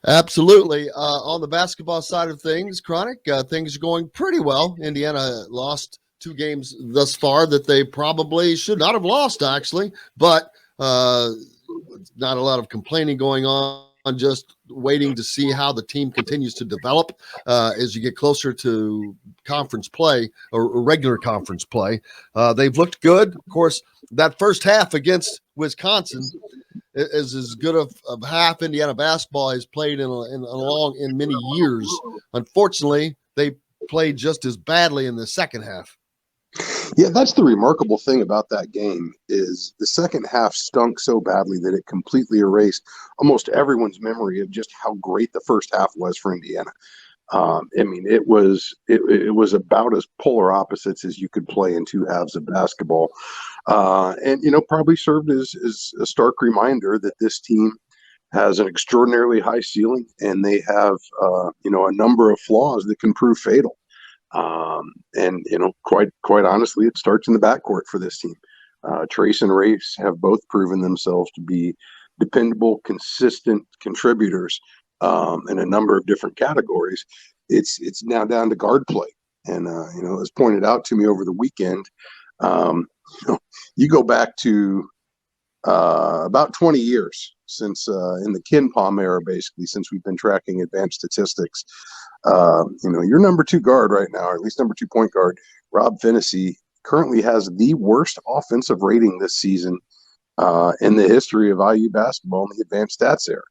Absolutely. On the basketball side of things, Chronic, things are going pretty well. Indiana lost 2 games thus far that they probably should not have lost, actually, but not a lot of complaining going on, just waiting to see how the team continues to develop as you get closer to conference play or regular conference play. They've looked good. Of course, that first half against Wisconsin is as good of half Indiana basketball has played in many years. Unfortunately, they played just as badly in the second half. Yeah, that's the remarkable thing about that game is the second half stunk so badly that it completely erased almost everyone's memory of just how great the first half was for Indiana. I mean, it was about as polar opposites as you could play in two halves of basketball, and probably served as a stark reminder that this team has an extraordinarily high ceiling and they have a number of flaws that can prove fatal. And quite honestly, it starts in the backcourt for this team. Trace and Race have both proven themselves to be dependable, consistent contributors in a number of different categories. It's now down to guard play, and as pointed out to me over the weekend, you go back to about 20 years since in the Ken Palm era, basically, since we've been tracking advanced statistics. Your number 2 guard right now, or at least number 2 point guard, Rob Finney, currently has the worst offensive rating this season in the history of IU basketball in the advanced stats era.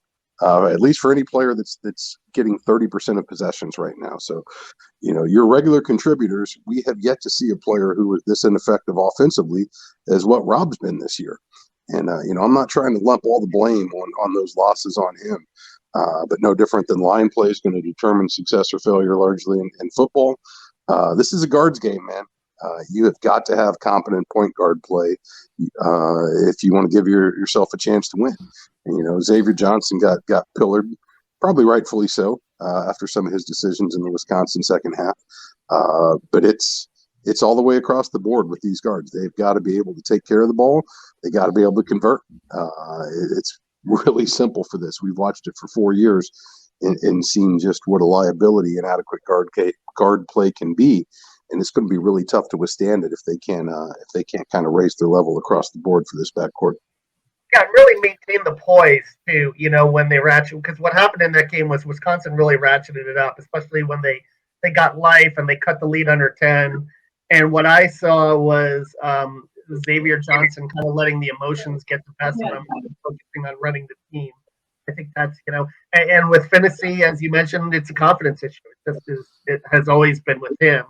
At least for any player that's getting 30% of possessions right now. So, your regular contributors, we have yet to see a player who is this ineffective offensively as what Rob's been this year. And, I'm not trying to lump all the blame on those losses on him. But no different than line play is going to determine success or failure largely in football. This is a guards game, man. You have got to have competent point guard play if you want to give yourself a chance to win. And, Xavier Johnson got pillared, probably rightfully so, after some of his decisions in the Wisconsin second half. But it's all the way across the board with these guards. They've got to be able to take care of the ball. They got to be able to convert. It's really simple for this. We've watched it for 4 years and seen just what a liability inadequate guard play can be. And it's going to be really tough to withstand it if they can't kind of raise their level across the board for this backcourt. Yeah, really maintain the poise too. When they ratchet, because what happened in that game was Wisconsin really ratcheted it up, especially when they got life and they cut the lead under 10. And what I saw was Xavier Johnson kind of letting the emotions get the best of him and focusing on running the team. I think that's, and with Finney, as you mentioned, it's a confidence issue. It has always been with him.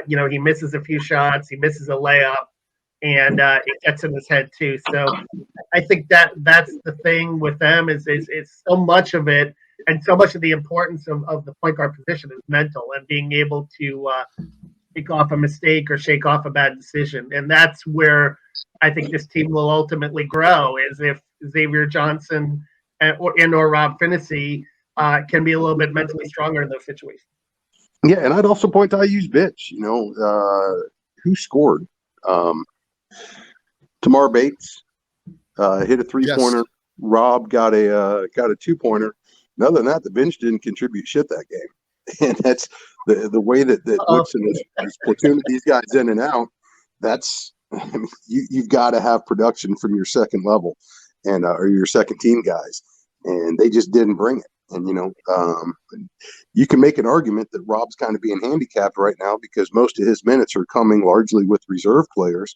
He misses a few shots, he misses a layup, and it gets in his head too. So I think that's the thing with them is so much of it, and so much of the importance of the point guard position is mental and being able to shake off a mistake or shake off a bad decision. And that's where I think this team will ultimately grow, is if Xavier Johnson or Rob Finney can be a little bit mentally stronger in those situations. Yeah, and I'd also point to IU's bench. Who scored? Tamar Bates hit a 3-pointer. Yes. Rob got a 2-pointer. And other than that, the bench didn't contribute shit that game. And that's the way that Woodson is platooning these guys in and out. You've got to have production from your second level and or your second team guys, and they just didn't bring it. And you can make an argument that Rob's kind of being handicapped right now because most of his minutes are coming largely with reserve players.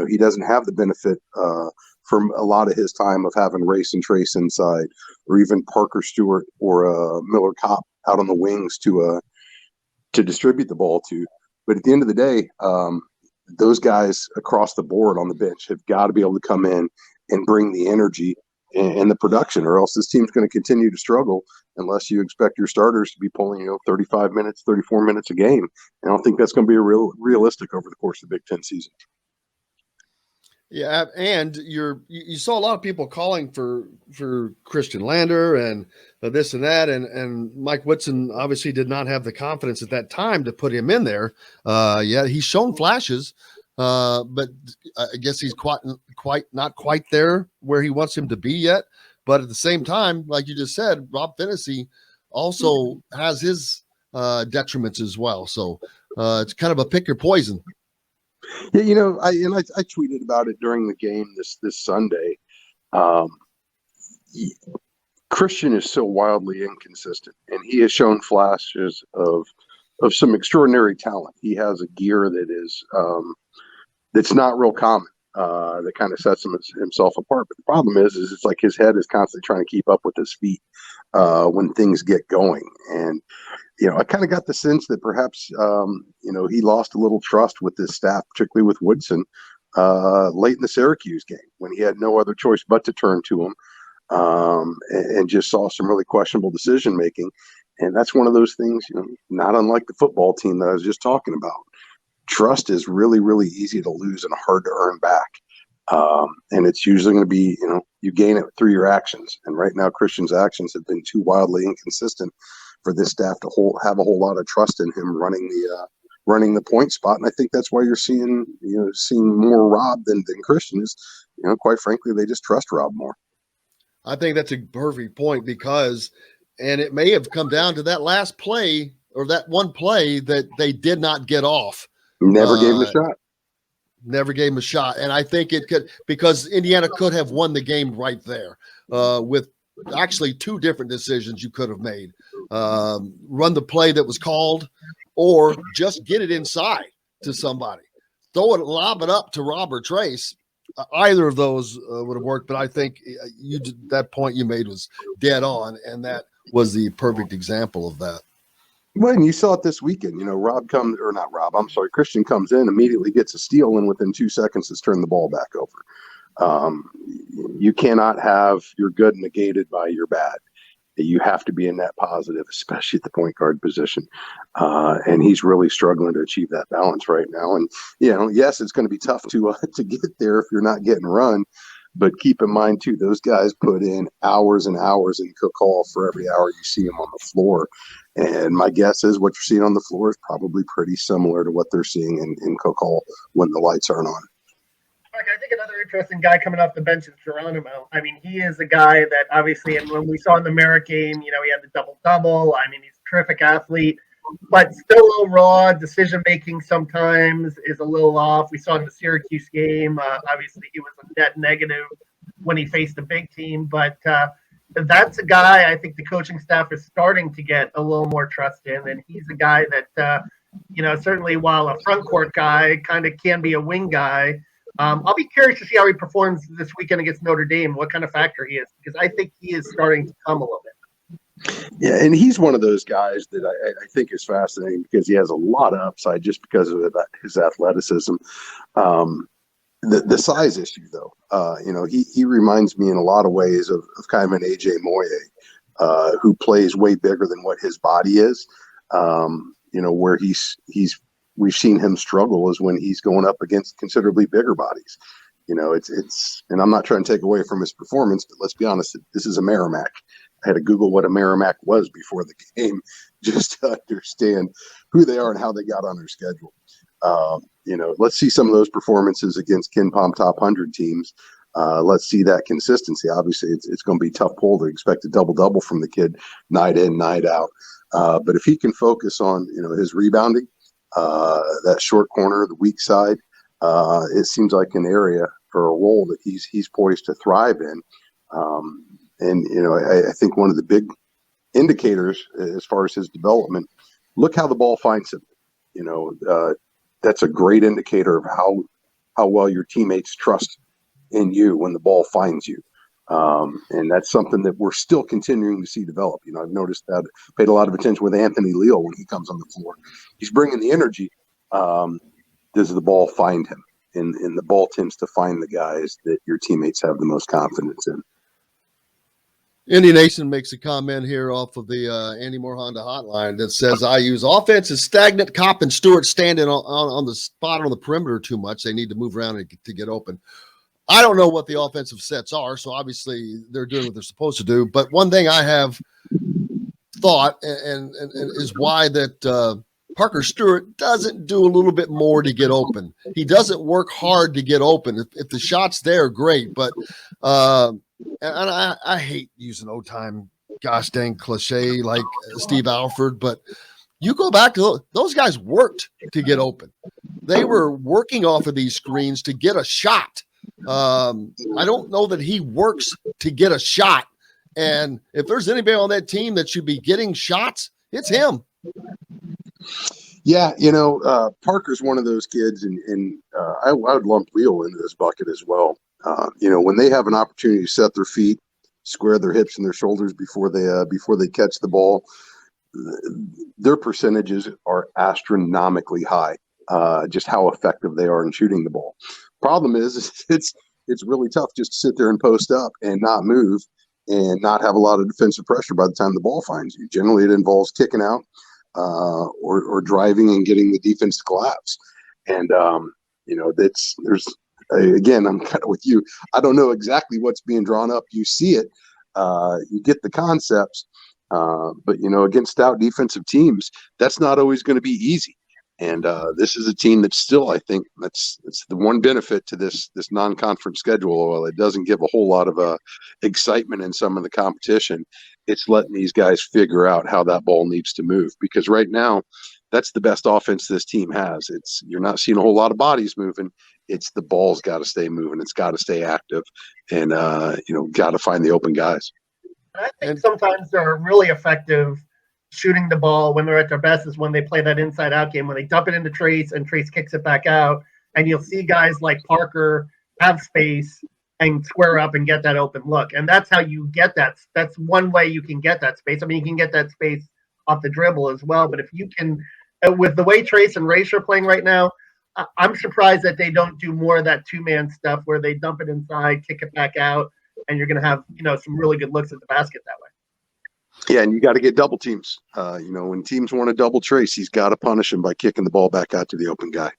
He doesn't have the benefit from a lot of his time of having Race and Trace inside, or even Parker Stewart or Miller Kopp out on the wings to distribute the ball to. But at the end of the day, those guys across the board on the bench have got to be able to come in and bring the energy and the production, or else this team's going to continue to struggle unless you expect your starters to be pulling 35 minutes, 34 minutes a game. And I don't think that's going to be realistic over the course of the Big Ten season. Yeah, and you saw a lot of people calling for Christian Lander and this and that, and Mike Woodson obviously did not have the confidence at that time to put him in there. Yeah, he's shown flashes, but I guess he's not quite there where he wants him to be yet. But at the same time, like you just said, Rob Finney also has his detriments as well. So it's kind of a pick your poison. Yeah, I tweeted about it during the game this Sunday. Um, Christian is so wildly inconsistent, and he has shown flashes of some extraordinary talent. He has a gear that is that's not real common. That kind of sets himself apart. But the problem is it's like his head is constantly trying to keep up with his feet when things get going. And I kind of got the sense that perhaps he lost a little trust with his staff, particularly with Woodson, late in the Syracuse game when he had no other choice but to turn to him, and just saw some really questionable decision making. And that's one of those things, not unlike the football team that I was just talking about. Trust is really, really easy to lose and hard to earn back. And it's usually going to be, you gain it through your actions. And right now, Christian's actions have been too wildly inconsistent for this staff to have a whole lot of trust in him running the point spot. And I think that's why you're seeing more Rob than Christian is, quite frankly, they just trust Rob more. I think that's a perfect point and it may have come down to that last play or that one play that they did not get off. Never gave him a shot. Never gave him a shot. And I think it could, because Indiana could have won the game right there with actually two different decisions you could have made. Run the play that was called or just get it inside to somebody. Lob it up to Rob or Trace. Either of those would have worked, but I think that point you made was dead on, and that was the perfect example of that. Well, and you saw it this weekend. Christian comes in, immediately gets a steal, and within 2 seconds has turned the ball back over. You cannot have your good negated by your bad. You have to be a net positive, especially at the point guard position. And he's really struggling to achieve that balance right now. And, yes, it's going to be tough to get there if you're not getting run. But keep in mind, too, those guys put in hours and hours in cook hall for every hour you see them on the floor. And my guess is what you're seeing on the floor is probably pretty similar to what they're seeing in cook hall when the lights aren't on. I think another interesting guy coming off the bench is Geronimo. I mean, he is a guy that obviously, and when we saw in the Merritt game, he had the double-double. I mean, he's a terrific athlete, but still a little raw. Decision-making sometimes is a little off. We saw in the Syracuse game, obviously he was a net negative when he faced a big team, but that's a guy I think the coaching staff is starting to get a little more trust in, and he's a guy that, certainly while a front court guy kind of can be a wing guy, I'll be curious to see how he performs this weekend against Notre Dame, what kind of factor he is, because I think he is starting to come a little bit. Yeah, and he's one of those guys that I think is fascinating because he has a lot of upside just because of his athleticism. The size issue, though, he reminds me in a lot of ways of kind of an A.J. Moye, who plays way bigger than what his body is, where we've seen him struggle is when he's going up against considerably bigger bodies. It's and I'm not trying to take away from his performance, but let's be honest, this is a Merrimack. I had to Google what a Merrimack was before the game just to understand who they are and how they got on their schedule. Let's see some of those performances against KenPom top 100 teams. Let's see that consistency. Obviously, it's going to be a tough pull to expect a double-double from the kid night in, night out. But if he can focus on, his rebounding, that short corner, the weak side, it seems like an area or a role that he's poised to thrive in. I think one of the big indicators as far as his development, look how the ball finds him. That's a great indicator of how well your teammates trust in you when the ball finds you. And that's something that we're still continuing to see develop. I've noticed that, paid a lot of attention with Anthony Leal when he comes on the floor. He's bringing the energy. Does the ball find him? And the ball tends to find the guys that your teammates have the most confidence in. Indy Nation makes a comment here off of the Andy Moore Honda hotline that says, I use offense is stagnant. Kopp and Stewart standing on the spot on the perimeter too much. They need to move around to get open. I don't know what the offensive sets are, so obviously they're doing what they're supposed to do. But one thing I have thought and is why that Parker Stewart doesn't do a little bit more to get open. He doesn't work hard to get open. If the shot's there, great. But and I hate using old time, gosh dang cliche like Steve Alford, but you go back to those guys worked to get open. They were working off of these screens to get a shot. I don't know that he works to get a shot. And if there's anybody on that team that should be getting shots, it's him. Yeah, Parker's one of those kids, and I would lump Leo into this bucket as well. When they have an opportunity to set their feet, square their hips and their shoulders before they catch the ball, their percentages are astronomically high. Just how effective they are in shooting the ball. Problem is it's really tough just to sit there and post up and not move and not have a lot of defensive pressure by the time the ball finds you. Generally, it involves kicking out or driving and getting the defense to collapse. And again, I'm kind of with you. I don't know exactly what's being drawn up. You see it, you get the concepts, but against stout defensive teams, that's not always going to be easy. And this is a team that's still, I think, it's the one benefit to this non-conference schedule. While it doesn't give a whole lot of excitement in some of the competition, it's letting these guys figure out how that ball needs to move. Because right now, that's the best offense this team has. You're not seeing a whole lot of bodies moving. It's the ball's got to stay moving. It's got to stay active, and got to find the open guys. I think sometimes they're really effective shooting the ball when they're at their best is when they play that inside out game, when they dump it into Trace and Trace kicks it back out. And you'll see guys like Parker have space and square up and get that open look. And that's how you get that. That's one way you can get that space. I mean, you can get that space off the dribble as well. But if you can, with the way Trace and Race are playing right now, I'm surprised that they don't do more of that two-man stuff where they dump it inside, kick it back out, and you're going to have, some really good looks at the basket that way. Yeah, and you got to get double teams. When teams want to double Trace, he's got to punish him by kicking the ball back out to the open guy.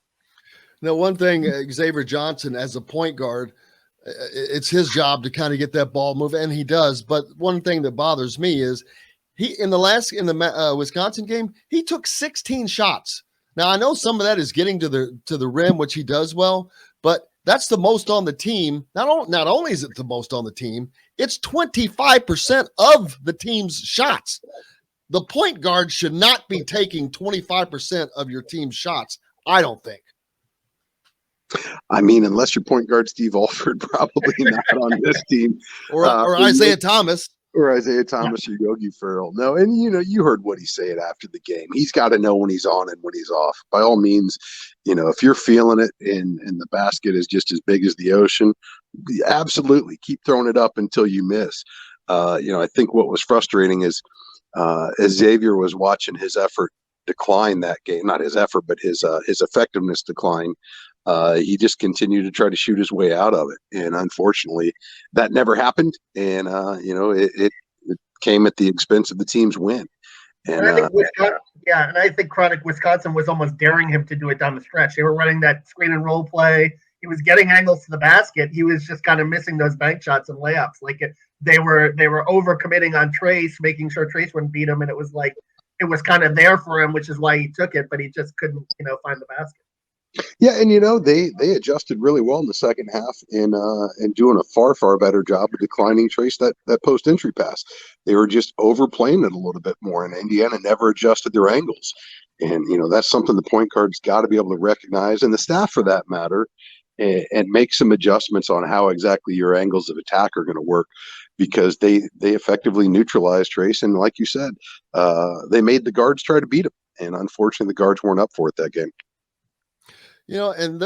Now, one thing, Xavier Johnson as a point guard, it's his job to kind of get that ball moving, and he does. But one thing that bothers me is in the Wisconsin game, he took 16 shots. Now, I know some of that is getting to the rim, which he does well, but that's the most on the team. Not only is it the most on the team, it's 25% of the team's shots. The point guard should not be taking 25% of your team's shots, I don't think. I mean, unless your point guard Steve Alford, probably not on this team. Or Isaiah Thomas. Or Isaiah Thomas or Yogi Ferrell. No, and you heard what he said after the game. He's got to know when he's on and when he's off. By all means, if you're feeling it and the basket is just as big as the ocean, absolutely keep throwing it up until you miss. I think what was frustrating is as Xavier was watching his effort decline that game, not his effort, but his effectiveness decline. He just continued to try to shoot his way out of it, and unfortunately, that never happened. And it came at the expense of the team's win. And I think I think Chronic Wisconsin was almost daring him to do it down the stretch. They were running that screen and roll play. He was getting angles to the basket. He was just kind of missing those bank shots and layups. Like they were overcommitting on Trace, making sure Trace wouldn't beat him, and it was kind of there for him, which is why he took it, but he just couldn't find the basket. Yeah, and they adjusted really well in the second half and doing a far better job of declining Trace that post entry pass. They were just overplaying it a little bit more, and Indiana never adjusted their angles. And that's something the point guard's got to be able to recognize, and the staff for that matter, and make some adjustments on how exactly your angles of attack are going to work, because they effectively neutralized Trace, and like you said, they made the guards try to beat him, and unfortunately the guards weren't up for it that game. And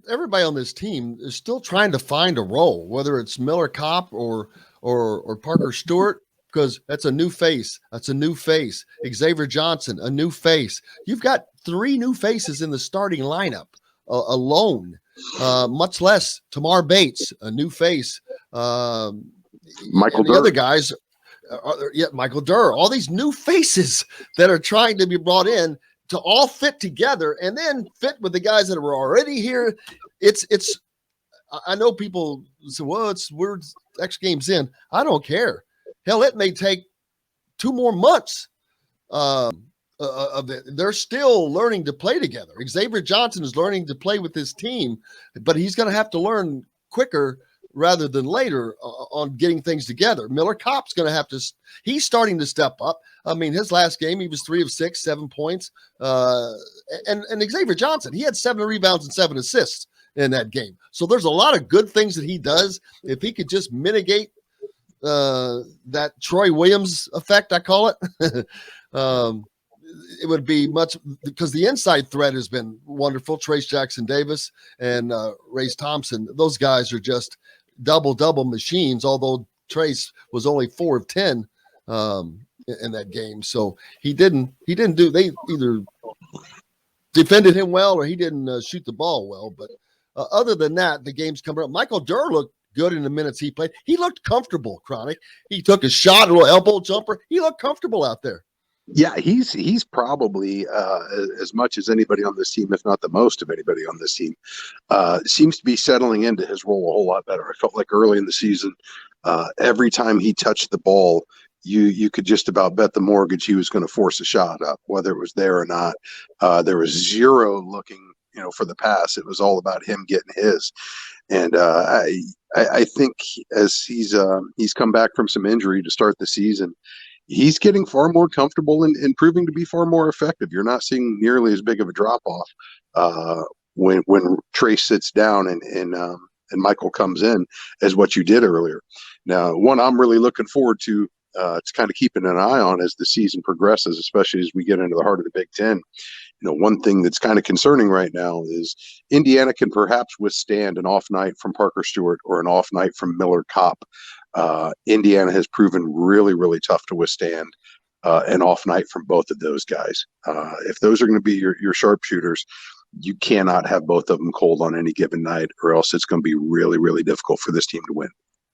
everybody on this team is still trying to find a role, whether it's Miller Kopp or Parker Stewart, because that's a new face. That's a new face. Xavier Johnson, a new face. You've got 3 new faces in the starting lineup alone, much less Tamar Bates, a new face. Michael Durr. The other guys, Michael Durr, all these new faces that are trying to be brought in to all fit together and then fit with the guys that are already here. I know people say, well, we're X Games in. I don't care. Hell, it may take 2 more months of of it. They're still learning to play together. Xavier Johnson is learning to play with his team, but he's going to have to learn quicker rather than later on getting things together. Miller Kopp's going to have to – he's starting to step up. I mean, his last game, he was 3 of 6, 7 points. And Xavier Johnson, he had 7 rebounds and 7 assists in that game. So there's a lot of good things that he does. If he could just mitigate that Troy Williams effect, I call it, it would be much – because the inside threat has been wonderful. Trace Jackson Davis and Race Thompson, those guys are just – double machines, although Trace was only 4 of 10 in that game. So he didn't do, they either defended him well or he didn't shoot the ball well. But other than that, the game's coming up. Michael Durr looked good in the minutes he played. He looked comfortable, Chronic. He took a shot, a little elbow jumper. He looked comfortable out there. Yeah, he's probably as much as anybody on this team, if not the most of anybody on this team, seems to be settling into his role a whole lot better. I felt like early in the season, every time he touched the ball, you could just about bet the mortgage he was going to force a shot up, whether it was there or not. There was zero looking, for the pass. It was all about him getting his. And I think as he's come back from some injury to start the season, he's getting far more comfortable and proving to be far more effective. You're not seeing nearly as big of a drop off when Trace sits down and Michael comes in as what you did earlier. Now, one I'm really looking forward to kind of keeping an eye on as the season progresses, especially as we get into the heart of the Big Ten. One thing that's kind of concerning right now is Indiana can perhaps withstand an off night from Parker Stewart or an off night from Miller Kopp. Indiana has proven really, really tough to withstand an off night from both of those guys. If those are going to be your sharpshooters, you cannot have both of them cold on any given night, or else it's going to be really, really difficult for this team to win.